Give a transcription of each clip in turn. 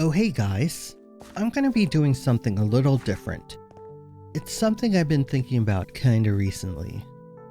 Oh hey guys, I'm gonna be doing something a little different. It's something I've been thinking about kinda recently.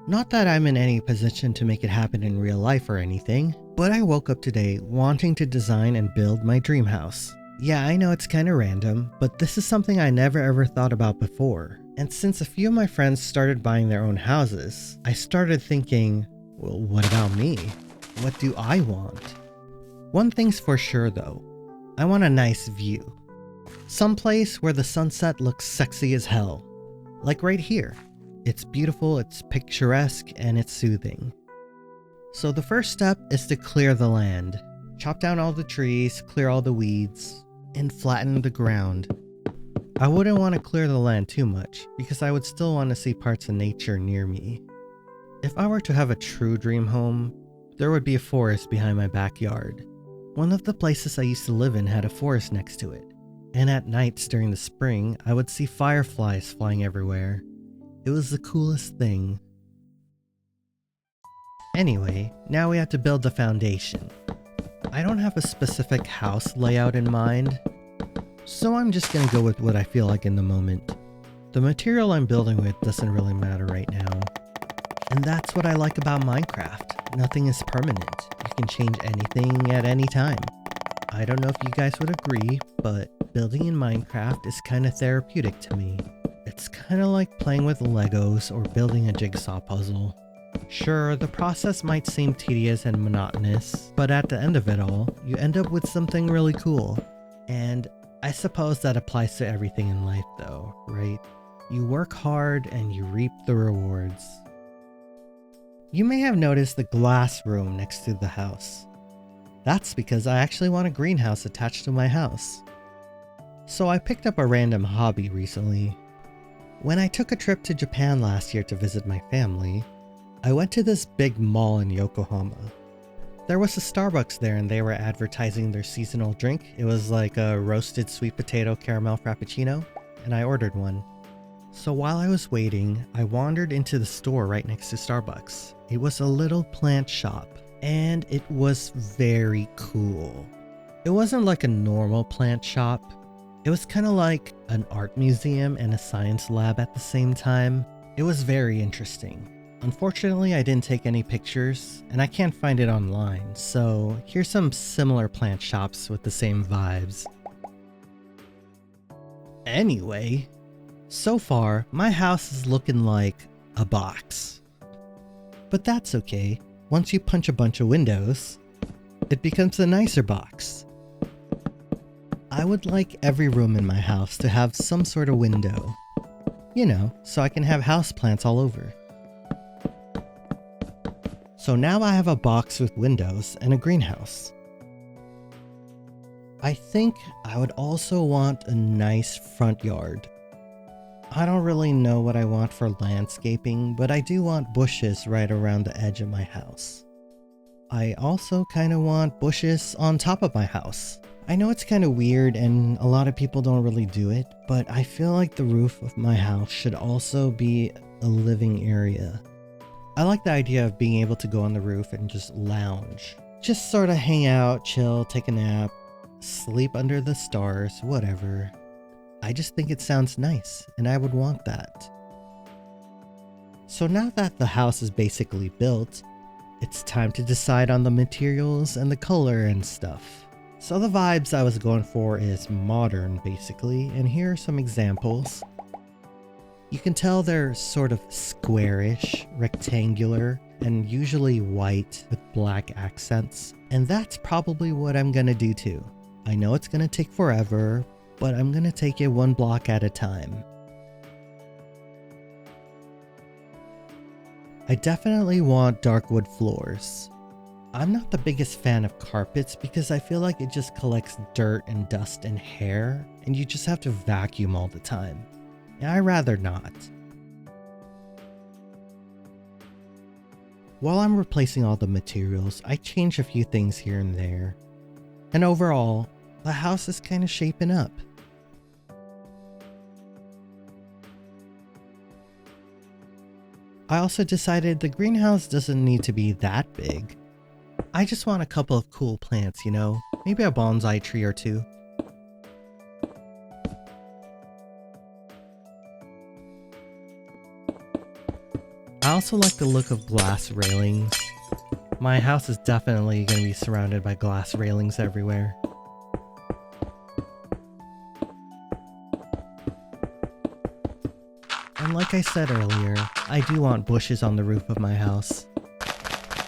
Not that I'm in any position to make it happen in real life or anything, but I woke up today wanting to design and build my dream house. Yeah, I know it's kinda random, but this is something I never ever thought about before. And since a few of my friends started buying their own houses, I started thinking, well, what about me? What do I want? One thing's for sure though, I want a nice view. Someplace where the sunset looks sexy as hell. Like right here. It's beautiful, it's picturesque, and it's soothing. So the first step is to clear the land. Chop down all the trees, clear all the weeds, and flatten the ground. I wouldn't want to clear the land too much, because I would still want to see parts of nature near me. If I were to have a true dream home, there would be a forest behind my backyard. One of the places I used to live in had a forest next to it, and at nights during the spring, I would see fireflies flying everywhere. It was the coolest thing. Anyway, now we have to build the foundation. I don't have a specific house layout in mind, so I'm just gonna go with what I feel like in the moment. The material I'm building with doesn't really matter right now. And that's what I like about Minecraft. Nothing is permanent. You can change anything at any time. I don't know if you guys would agree, but building in Minecraft is kind of therapeutic to me. It's kind of like playing with Legos or building a jigsaw puzzle. Sure, the process might seem tedious and monotonous, but at the end of it all, you end up with something really cool. And I suppose that applies to everything in life though, right? You work hard and you reap the rewards. You may have noticed the glass room next to the house. That's because I actually want a greenhouse attached to my house. So I picked up a random hobby recently. When I took a trip to Japan last year to visit my family, I went to this big mall in Yokohama. There was a Starbucks there and they were advertising their seasonal drink. It was like a roasted sweet potato caramel frappuccino, and I ordered one. So while I was waiting, I wandered into the store right next to Starbucks. It was a little plant shop, and it was very cool. It wasn't like a normal plant shop. It was kind of like an art museum and a science lab at the same time. It was very interesting. Unfortunately, I didn't take any pictures, and I can't find it online, so here's some similar plant shops with the same vibes. Anyway, so far, my house is looking like a box. But that's okay. Once you punch a bunch of windows, it becomes a nicer box. I would like every room in my house to have some sort of window. You know, so I can have houseplants all over. So now I have a box with windows and a greenhouse. I think I would also want a nice front yard. I don't really know what I want for landscaping, but I do want bushes right around the edge of my house. I also kind of want bushes on top of my house. I know it's kind of weird and a lot of people don't really do it, but I feel like the roof of my house should also be a living area. I like the idea of being able to go on the roof and just lounge. Just sort of hang out, chill, take a nap, sleep under the stars, whatever. I just think it sounds nice, and I would want that. So now that the house is basically built, it's time to decide on the materials and the color and stuff. So the vibes I was going for is modern basically, and here are some examples. You can tell they're sort of squarish, rectangular, and usually white with black accents, and that's probably what I'm gonna do too. I know it's gonna take forever, but I'm gonna take it one block at a time. I definitely want dark wood floors. I'm not the biggest fan of carpets because I feel like it just collects dirt and dust and hair, and you just have to vacuum all the time. And I'd rather not. While I'm replacing all the materials, I change a few things here and there. And overall, the house is kind of shaping up. I also decided the greenhouse doesn't need to be that big. I just want a couple of cool plants, you know? Maybe a bonsai tree or two. also like the look of glass railings. My house is definitely going to be surrounded by glass railings everywhere. And like I said earlier, I do want bushes on the roof of my house.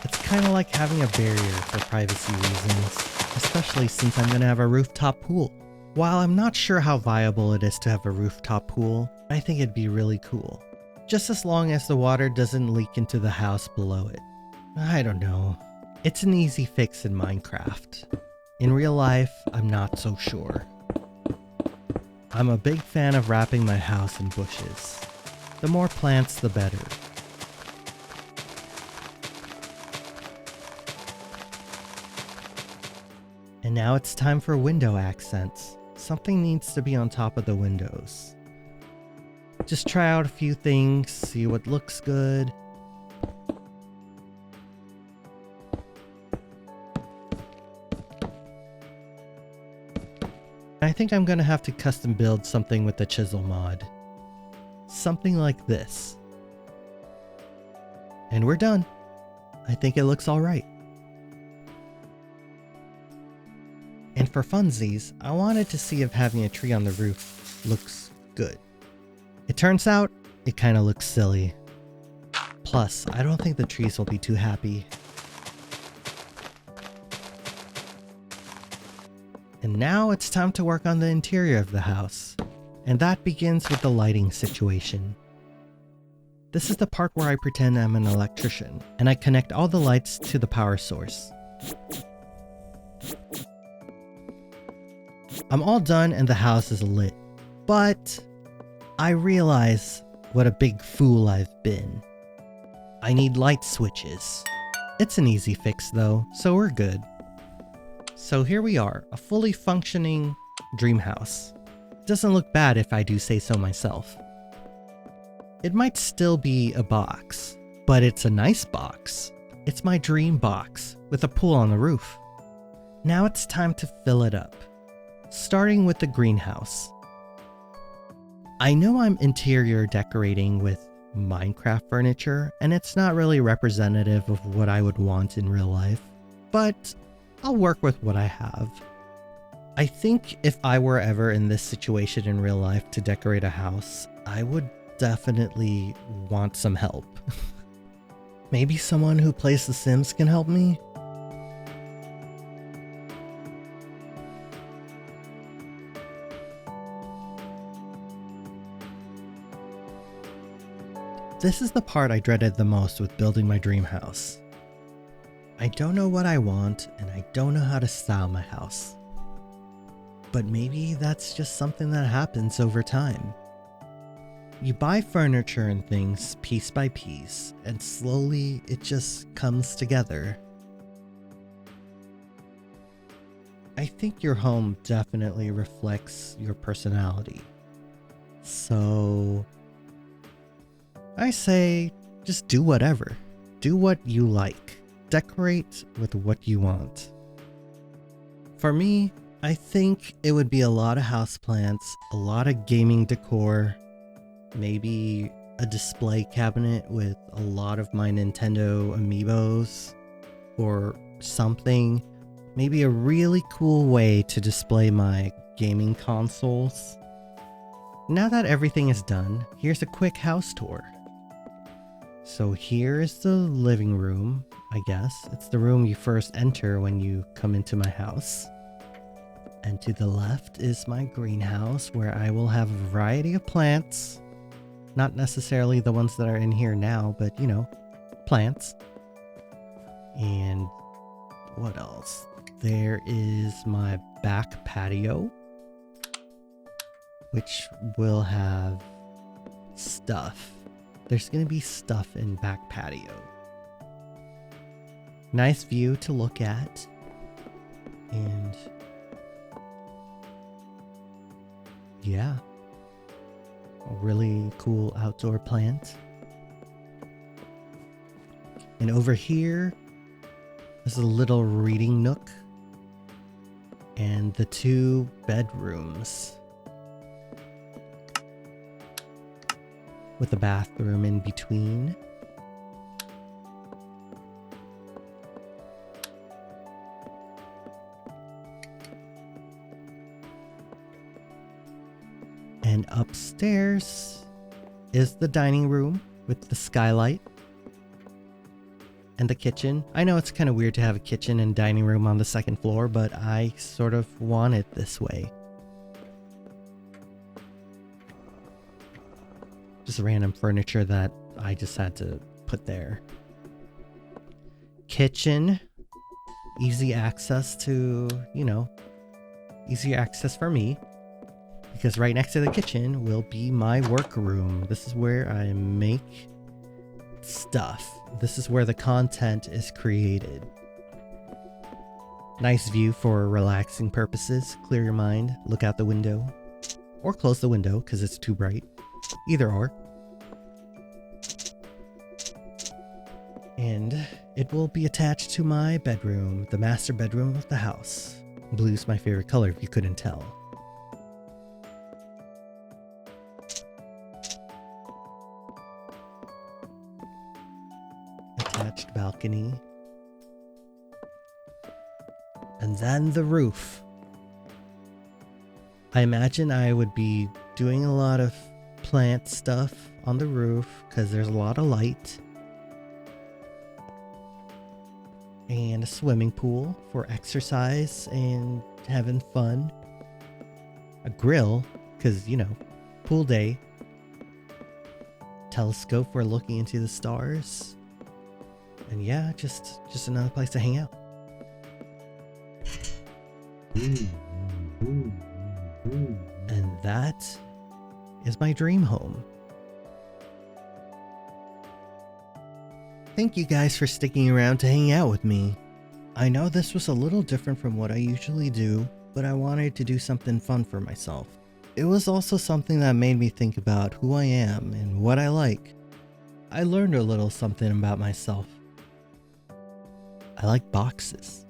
It's kind of like having a barrier for privacy reasons, especially since I'm going to have a rooftop pool. While I'm not sure how viable it is to have a rooftop pool, I think it'd be really cool. Just as long as the water doesn't leak into the house below it. I don't know. It's an easy fix in Minecraft. In real life, I'm not so sure. I'm a big fan of wrapping my house in bushes. The more plants, the better. And now it's time for window accents. Something needs to be on top of the windows. Just try out a few things, see what looks good. I think I'm gonna have to custom build something with the chisel mod. Something like this. And we're done. I think it looks alright. And for funsies, I wanted to see if having a tree on the roof looks good. It turns out, it kinda looks silly. Plus, I don't think the trees will be too happy. And now it's time to work on the interior of the house. And that begins with the lighting situation. This is the part where I pretend I'm an electrician, and I connect all the lights to the power source. I'm all done and the house is lit, but I realize what a big fool I've been. I need light switches. It's an easy fix though, so we're good. So here we are, a fully functioning dream house. Doesn't look bad if I do say so myself. It might still be a box, but it's a nice box. It's my dream box with a pool on the roof. Now it's time to fill it up, starting with the greenhouse. I know I'm interior decorating with Minecraft furniture, and it's not really representative of what I would want in real life, but I'll work with what I have. I think if I were ever in this situation in real life to decorate a house, I would definitely want some help. Maybe someone who plays The Sims can help me? This is the part I dreaded the most with building my dream house. I don't know what I want, and I don't know how to style my house. But maybe that's just something that happens over time. You buy furniture and things piece by piece, and slowly it just comes together. I think your home definitely reflects your personality. So I say just do whatever. Do what you like. Decorate with what you want. For me, I think it would be a lot of houseplants, a lot of gaming decor, maybe a display cabinet with a lot of my Nintendo amiibos or something. Maybe a really cool way to display my gaming consoles. Now that everything is done, here's a quick house tour. So here is the living room, I guess. It's the room you first enter when you come into my house. And to the left is my greenhouse where I will have a variety of plants. Not necessarily the ones that are in here now, but you know, plants. And what else? There is my back patio, which will have stuff. There's gonna be stuff in back patio. Nice view to look at. And yeah, a really cool outdoor plant. And over here is a little reading nook and the 2 bedrooms with a bathroom in between. And upstairs is the dining room with the skylight and the kitchen. I know it's kind of weird to have a kitchen and dining room on the second floor, but I sort of want it this way. Just random furniture that I just had to put there. Kitchen. Easy access to, easy access for me. Because right next to the kitchen will be my workroom. This is where I make stuff. This is where the content is created. Nice view for relaxing purposes. Clear your mind, look out the window. Or close the window because it's too bright. Either or. And it will be attached to my bedroom, the master bedroom of the house. Blue's my favorite color if you couldn't tell. Attached balcony. And then the roof. I imagine I would be doing a lot of plant stuff on the roof because there's a lot of light. And a swimming pool for exercise and having fun. A grill, because, pool day. Telescope for looking into the stars. And yeah, just another place to hang out. And that is my dream home. Thank you guys for sticking around to hang out with me. I know this was a little different from what I usually do, but I wanted to do something fun for myself. It was also something that made me think about who I am and what I like. I learned a little something about myself. I like boxes.